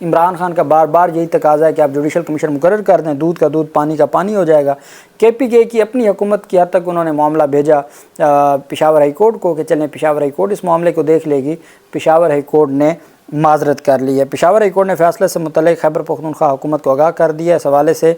عمران خان کا بار بار یہی تقاضا ہے کہ آپ جوڈیشل کمیشن مقرر کر دیں، دودھ کا دودھ پانی کا پانی ہو جائے گا۔ کے پی کے کی اپنی حکومت کی حد تک انہوں نے معاملہ بھیجا پشاور ہائی کورٹ کو کہ چلیں پشاور ہائی کورٹ اس معاملے کو دیکھ لے گی۔ پشاور ہائی کورٹ نے معذرت کر لی ہے۔ پشاور ہائی کورٹ نے فیصلے سے متعلق خیبر پختونخوا حکومت کو آگاہ کر دیا ہے۔ اس حوالے سے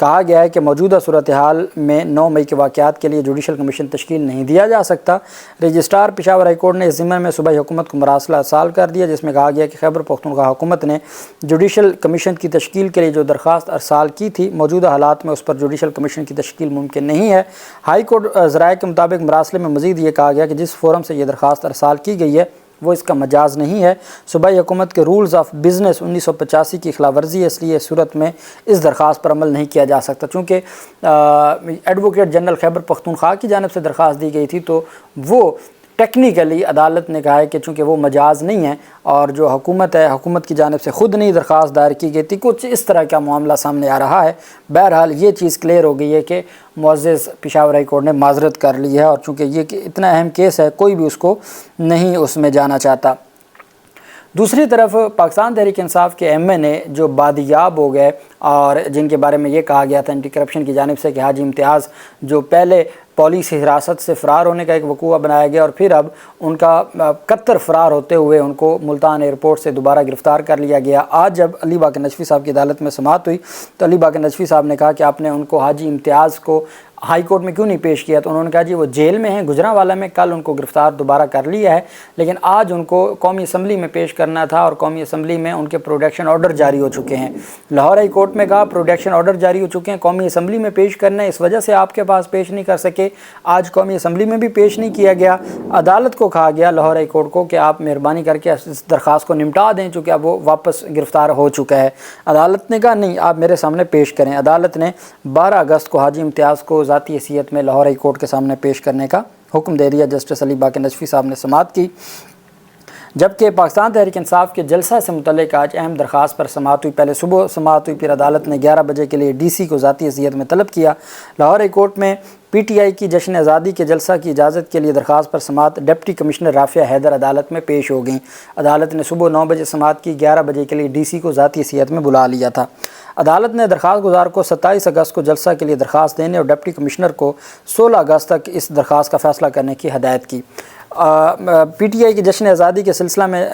کہا گیا ہے کہ موجودہ صورتحال میں 9 مئی کے واقعات کے لیے جوڈیشل کمیشن تشکیل نہیں دیا جا سکتا۔ رجسٹرار پشاور ہائی کورٹ نے اس ضمن میں صوبائی حکومت کو مراسلہ ارسال کر دیا، جس میں کہا گیا کہ خیبر پختونخوا حکومت نے جوڈیشل کمیشن کی تشکیل کے لیے جو درخواست ارسال کی تھی، موجودہ حالات میں اس پر جوڈیشل کمیشن کی تشکیل ممکن نہیں ہے۔ ہائی کورٹ ذرائع کے مطابق مراسلے میں مزید یہ کہا گیا کہ جس فورم سے یہ درخواست ارسال کی گئی ہے وہ اس کا مجاز نہیں ہے، صوبائی حکومت کے رولز آف بزنس 1985 کی خلاف ورزی ہے، اس لیے اس صورت میں اس درخواست پر عمل نہیں کیا جا سکتا۔ چونکہ ایڈوکیٹ جنرل خیبر پختونخوا کی جانب سے درخواست دی گئی تھی تو وہ ٹیکنیکلی عدالت نے کہا ہے کہ چونکہ وہ مجاز نہیں ہے اور جو حکومت ہے، حکومت کی جانب سے خود نہیں درخواست دائر کی گئی تھی، کچھ اس طرح کا معاملہ سامنے آ رہا ہے۔ بہرحال یہ چیز کلیئر ہو گئی ہے کہ معزز پشاور ہائی کورٹ نے معذرت کر لی ہے، اور چونکہ یہ اتنا اہم کیس ہے کوئی بھی اس کو نہیں اس میں جانا چاہتا۔ دوسری طرف پاکستان تحریک انصاف کے ایم این اے جو بادیاب ہو گئے اور جن کے بارے میں یہ کہا گیا تھا اینٹی کرپشن کی جانب سے کہ حاجی امتیاز جو پہلے پولیس حراست سے فرار ہونے کا ایک وقوع بنایا گیا اور پھر اب ان کا قطر فرار ہوتے ہوئے ان کو ملتان ایئرپورٹ سے دوبارہ گرفتار کر لیا گیا۔ آج جب علی باقر نجفی صاحب کی عدالت میں سماعت ہوئی تو علی باقر نجفی صاحب نے کہا کہ آپ نے ان کو حاجی امتیاز کو ہائی کورٹ میں کیوں نہیں پیش کیا؟ تو انہوں نے کہا جی وہ جیل میں ہیں گجرانوالہ میں، کل ان کو گرفتار دوبارہ کر لیا ہے لیکن آج ان کو قومی اسمبلی میں پیش کرنا تھا اور قومی اسمبلی میں ان کے پروڈکشن آرڈر جاری ہو چکے ہیں۔ لاہور ہائی کورٹ میں کہا پروڈکشن آرڈر جاری ہو چکے ہیں، قومی اسمبلی میں پیش کرنا ہے، اس وجہ سے آپ کے پاس پیش نہیں کر سکے، آج قومی اسمبلی میں بھی پیش نہیں کیا گیا۔ عدالت کو کہا گیا لاہور ہائی کورٹ کو کہ آپ مہربانی کر کے اس درخواست کو نمٹا دیں چونکہ اب وہ واپس گرفتار ہو چکا ہے۔ عدالت نے کہا نہیں آپ میرے سامنے پیش کریں۔ عدالت نے 12 اگست کو حاجی امتیاز کو ذاتی حیثیت میں لاہور ہائی کورٹ کے سامنے پیش کرنے کا حکم دے دیا۔ جسٹس علی باقر نجفی صاحب نے سماعت کی، جبکہ پاکستان تحریک انصاف کے جلسہ سے متعلق آج اہم درخواست پر سماعت ہوئی۔ پہلے صبح سماعت ہوئی، پھر عدالت نے 11 بجے کے لیے ڈی سی کو ذاتی حیثیت میں طلب کیا۔ لاہور ہائی کورٹ میں پی ٹی آئی کی جشن آزادی کے جلسہ کی اجازت کے لیے درخواست پر سماعت ڈپٹی کمشنر رافعہ حیدر عدالت میں پیش ہو گئیں۔ عدالت نے صبح 9 بجے سماعت کی، 11 بجے کے لیے ڈی سی کو ذاتی حیثیت میں بلا لیا تھا۔ عدالت نے درخواست گزار کو 27 اگست کو جلسہ کے لیے درخواست دینے اور ڈپٹی کمشنر کو 16 اگست تک اس درخواست کا فیصلہ کرنے کی ہدایت کی۔ پی ٹی آئی کی جشن آزادی کے سلسلہ میں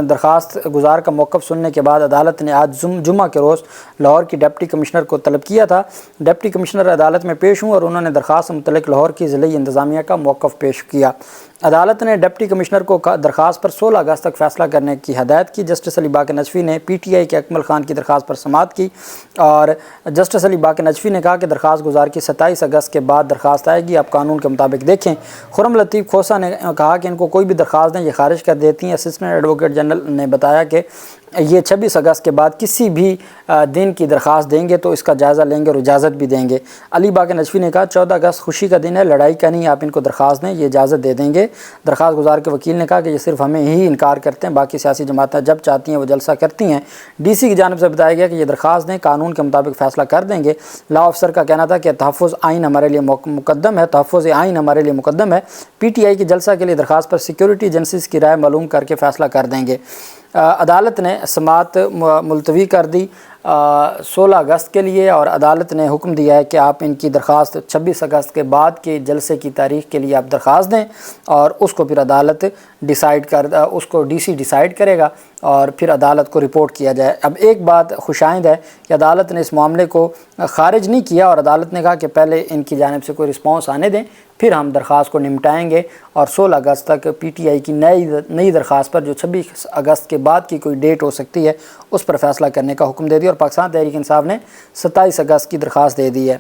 درخواست گزار کا موقف سننے کے بعد عدالت نے آج جمعہ کے روز لاہور کی ڈپٹی کمشنر کو طلب کیا تھا۔ ڈپٹی کمشنر عدالت میں پیش ہوں اور انہوں نے درخواست سے متعلق لاہور کی ضلعی انتظامیہ کا موقف پیش کیا۔ عدالت نے ڈپٹی کمشنر کو درخواست پر 16 اگست تک فیصلہ کرنے کی ہدایت کی۔ جسٹس علی باقر نجفی نے پی ٹی آئی کے اکمل خان کی درخواست پر سماعت کی اور جسٹس علی باقر نجفی نے کہا کہ درخواست گزار کی 27 اگست کے بعد درخواست آئے گی، آپ قانون کے مطابق دیکھیں۔ خرم لطیف کھوسہ نے کہا کہ ان کو کوئی بھی درخواست دیں یہ خارج کر دیتی ہیں۔ اسسٹنٹ ایڈوکیٹ جنرل نے بتایا کہ یہ 26 اگست کے بعد کسی بھی دن کی درخواست دیں گے تو اس کا جائزہ لیں گے اور اجازت بھی دیں گے۔ علی باقر نجفی نے کہا 14 اگست خوشی کا دن ہے، لڑائی کا نہیں، آپ ان کو درخواست دیں یہ اجازت دے دیں گے۔ درخواست گزار کے وکیل نے کہا کہ یہ صرف ہمیں ہی انکار کرتے ہیں، باقی سیاسی جماعتیں جب چاہتی ہیں وہ جلسہ کرتی ہیں۔ ڈی سی کی جانب سے بتایا گیا کہ یہ درخواست دیں، قانون کے مطابق فیصلہ کر دیں گے۔ لا افسر کا کہنا تھا کہ تحفظ آئین ہمارے لیے مقدم ہے، تحفظ آئین ہمارے لیے مقدم ہے۔ پی ٹی آئی کی جلسہ کے لیے درخواست پر سیکیورٹی ایجنسیز کی رائے معلوم کر کے فیصلہ کر دیں گے۔ عدالت نے سماعت ملتوی کر دی 16 اگست کے لیے اور عدالت نے حکم دیا ہے کہ آپ ان کی درخواست 26 اگست کے بعد کے جلسے کی تاریخ کے لیے آپ درخواست دیں اور اس کو پھر عدالت اس کو ڈی سی ڈیسائیڈ کرے گا اور پھر عدالت کو رپورٹ کیا جائے۔ اب ایک بات خوشائند ہے کہ عدالت نے اس معاملے کو خارج نہیں کیا اور عدالت نے کہا کہ پہلے ان کی جانب سے کوئی رسپانس آنے دیں پھر ہم درخواست کو نمٹائیں گے اور 16 اگست تک پی ٹی آئی کی نئی درخواست پر جو 26 اگست کے بعد کی کوئی ڈیٹ ہو سکتی ہے اس پر فیصلہ کرنے کا حکم دے دیا اور پاکستان تحریک انصاف نے 27 اگست کی درخواست دے دی ہے۔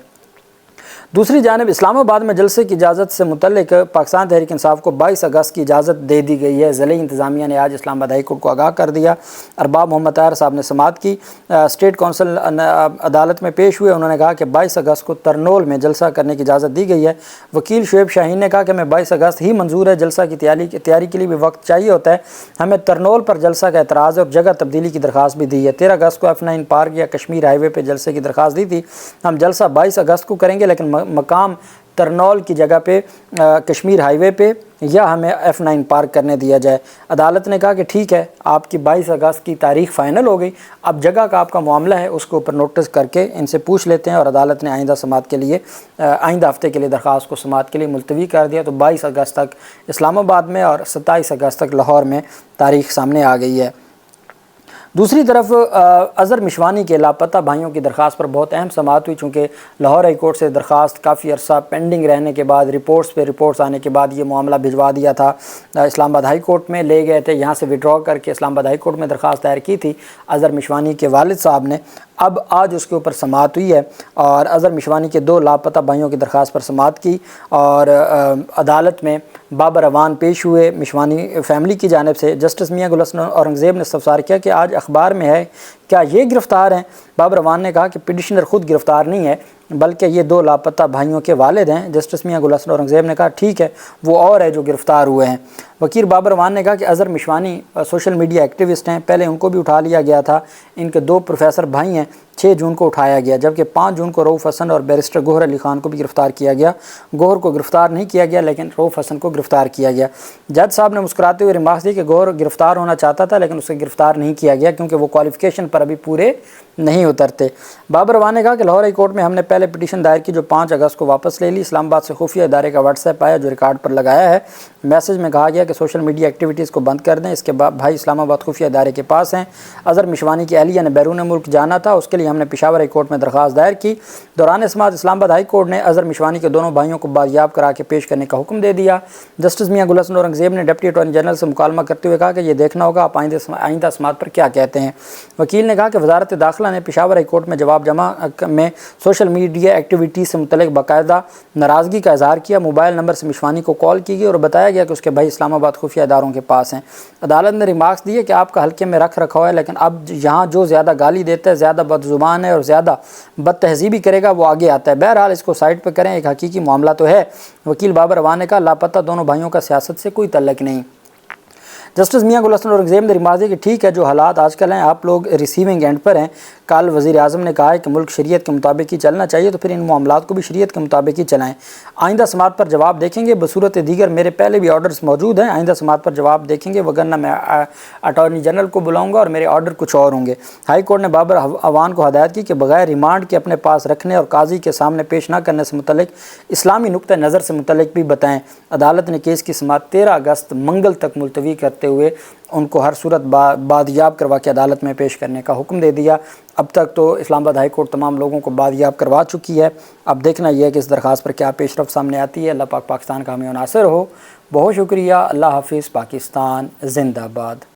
دوسری جانب اسلام آباد میں جلسے کی اجازت سے متعلق پاکستان تحریک انصاف کو 22 اگست کی اجازت دے دی گئی ہے۔ ضلعی انتظامیہ نے آج اسلام آباد ہائی کورٹ کو آگاہ کر دیا۔ ارباب محمد طاہر صاحب نے سماعت کی، اسٹیٹ کونسل عدالت میں پیش ہوئے، انہوں نے کہا کہ 22 اگست کو ترنول میں جلسہ کرنے کی اجازت دی گئی ہے۔ وکیل شعیب شاہین نے کہا کہ ہمیں 22 اگست ہی منظور ہے، جلسہ کی تیاری کے لیے بھی وقت چاہیے ہوتا ہے، ہمیں ترنول پر جلسہ کا اعتراض ہے اور جگہ تبدیلی کی درخواست بھی دی ہے۔ 13 اگست کو F9 پارک یا کشمیر ہائی وے پہ جلسے کی درخواست دی تھی، ہم جلسہ 22 اگست کو کریں گے لیکن مقام ترنول کی جگہ پہ کشمیر ہائی وے پہ یا ہمیں F9 پارک کرنے دیا جائے۔ عدالت نے کہا کہ ٹھیک ہے، آپ کی 22 اگست کی تاریخ فائنل ہو گئی، اب جگہ کا آپ کا معاملہ ہے اس کے اوپر نوٹس کر کے ان سے پوچھ لیتے ہیں، اور عدالت نے آئندہ سماعت کے لیے آئندہ ہفتے کے لیے درخواست کو سماعت کے لیے ملتوی کر دیا۔ تو 22 اگست تک اسلام آباد میں اور 27 اگست تک لاہور میں تاریخ سامنے آ گئی ہے۔ دوسری طرف اظہر مشوانی کے لاپتہ بھائیوں کی درخواست پر بہت اہم سماعت ہوئی، چونکہ لاہور ہائی کورٹ سے درخواست کافی عرصہ پینڈنگ رہنے کے بعد رپورٹس پہ رپورٹس آنے کے بعد یہ معاملہ بھجوا دیا تھا اسلام آباد ہائی کورٹ میں، لے گئے تھے یہاں سے وڈرا کر کے اسلام آباد ہائی کورٹ میں درخواست دائر کی تھی اظہر مشوانی کے والد صاحب نے۔ اب آج اس کے اوپر سماعت ہوئی ہے اور اظہر مشوانی کے 2 لاپتہ بھائیوں کی درخواست پر سماعت کی، اور عدالت میں بابر اعوان پیش ہوئے مشوانی فیملی کی جانب سے۔ جسٹس میاں گل حسن اورنگزیب نے استفسار کیا کہ آج اخبار میں ہے، کیا یہ گرفتار ہیں؟ بابر اعوان نے کہا کہ پٹیشنر خود گرفتار نہیں ہے بلکہ یہ 2 لاپتہ بھائیوں کے والد ہیں۔ جسٹس میاں گل حسن اورنگزیب نے کہا ٹھیک ہے، وہ اور ہے جو گرفتار ہوئے ہیں۔ وکیل بابر اعوان نے کہا کہ Azhar Mashwani social media activist ہیں، پہلے ان کو بھی اٹھا لیا گیا تھا، ان کے 2 پروفیسر بھائی ہیں، 6 جون کو اٹھایا گیا، جبکہ 5 جون کو رؤف حسن اور بیرسٹر گوہر علی خان کو بھی گرفتار کیا گیا۔ گوہر کو گرفتار نہیں کیا گیا لیکن رؤف حسن کو گرفتار کیا گیا۔ جج صاحب نے مسکراتے ہوئے ریمارکس دی کہ گوہر گرفتار ہونا چاہتا تھا لیکن اسے گرفتار نہیں کیا گیا کیونکہ وہ کوالیفیکیشن پر ابھی پورے نہیں اترتے۔ بابر اعوان نے کہا کہ لاہور ہائی کورٹ میں ہم نے پہلے پٹیشن دائر کی جو 5 اگست کو واپس لے لی۔ اسلام آباد سے خفیہ ادارے کا واٹس ایپ آیا جو ریکارڈ پر لگایا ہے۔ میسج میں کہا گیا کہ سوشل میڈیا ایکٹیویٹیز کو بند کر دیں، اس کے بعد بھائی اسلام آباد خفیہ ادارے کے پاس ہیں۔ اظہر مشوانی کی اہلیہ نے بیرون ملک جانا تھا، اس کے لیے ہم نے پشاور ہائی کورٹ میں درخواست دائر کی۔ دوران سماعت اسلام آباد ہائی کورٹ نے اظہر مشوانی کے دونوں بھائیوں کو بازیاب کرا کے پیش کرنے کا حکم دے دیا۔ جسٹس میاں گل حسن اورنگزیب نے ڈپٹی اٹارنی جنرل سے مکالمہ کرتے ہوئے کہا کہ یہ دیکھنا ہوگا آپ آئندہ سماعت پر کیا کہتے ہیں۔ وکیل نے کہا کہ وزارت داخلہ نے پشاور ہائی کورٹ میں جواب جمع میں سوشل میڈیا ایکٹیویٹیز سے متعلق باقاعدہ ناراضگی کا اظہار کیا۔ موبائل نمبر سے مشوانی کو کال کی گئی اور بتایا گیا کہ اس کے بھائی اسلام آباد خفیہ اداروں کے پاس ہیں۔ عدالت نے ریمارکس دیے کہ آپ کا حلقے میں رکھ رکھا ہے لیکن اب یہاں جو زیادہ گالی دیتا ہے، زیادہ بد زبان ہے اور زیادہ بد تہذیبی کرے گا وہ آگے آتا ہے۔ بہرحال اس کو سائڈ پہ کریں، ایک حقیقی معاملہ تو ہے۔ وکیل بابر اعوان نے کہا لاپتہ دونوں بھائیوں کا سیاست سے کوئی تعلق نہیں۔ جسٹس میاں گل حسن اورنگزیب نے ریمارک دی کہ ٹھیک ہے، جو حالات آج کل ہیں آپ لوگ ریسیونگ اینڈ پر ہیں۔ کل وزیر اعظم نے کہا ہے کہ ملک شریعت کے مطابق ہی چلنا چاہیے، تو پھر ان معاملات کو بھی شریعت کے مطابق ہی چلائیں۔ آئندہ سماعت پر جواب دیکھیں گے، بصورت دیگر میرے پہلے بھی آرڈرز موجود ہیں، آئندہ سماعت پر جواب دیکھیں گے، وگرنہ میں اٹارنی جنرل کو بلاؤں گا اور میرے آرڈر کچھ اور ہوں گے۔ ہائی کورٹ نے بابر اعوان کو ہدایت کی کہ بغیر ریمانڈ کے اپنے پاس رکھنے اور قاضی کے سامنے پیش نہ کرنے سے متعلق اسلامی نقطہ نظر سے متعلق بھی بتائیں۔ عدالت نے کیس کی سماعت 13 اگست منگل تک ملتوی کرتے ہوئے ان کو ہر صورت بادیاب کروا کے عدالت میں پیش کرنے کا حکم دے دیا۔ اب تک تو اسلام آباد ہائی کورٹ تمام لوگوں کو بادیاب کروا چکی ہے، اب دیکھنا یہ ہے کہ اس درخواست پر کیا پیش رفت سامنے آتی ہے۔ اللہ پاک پاکستان کا ہمیں ناصر ہو۔ بہت شکریہ، اللہ حافظ، پاکستان زندہ باد۔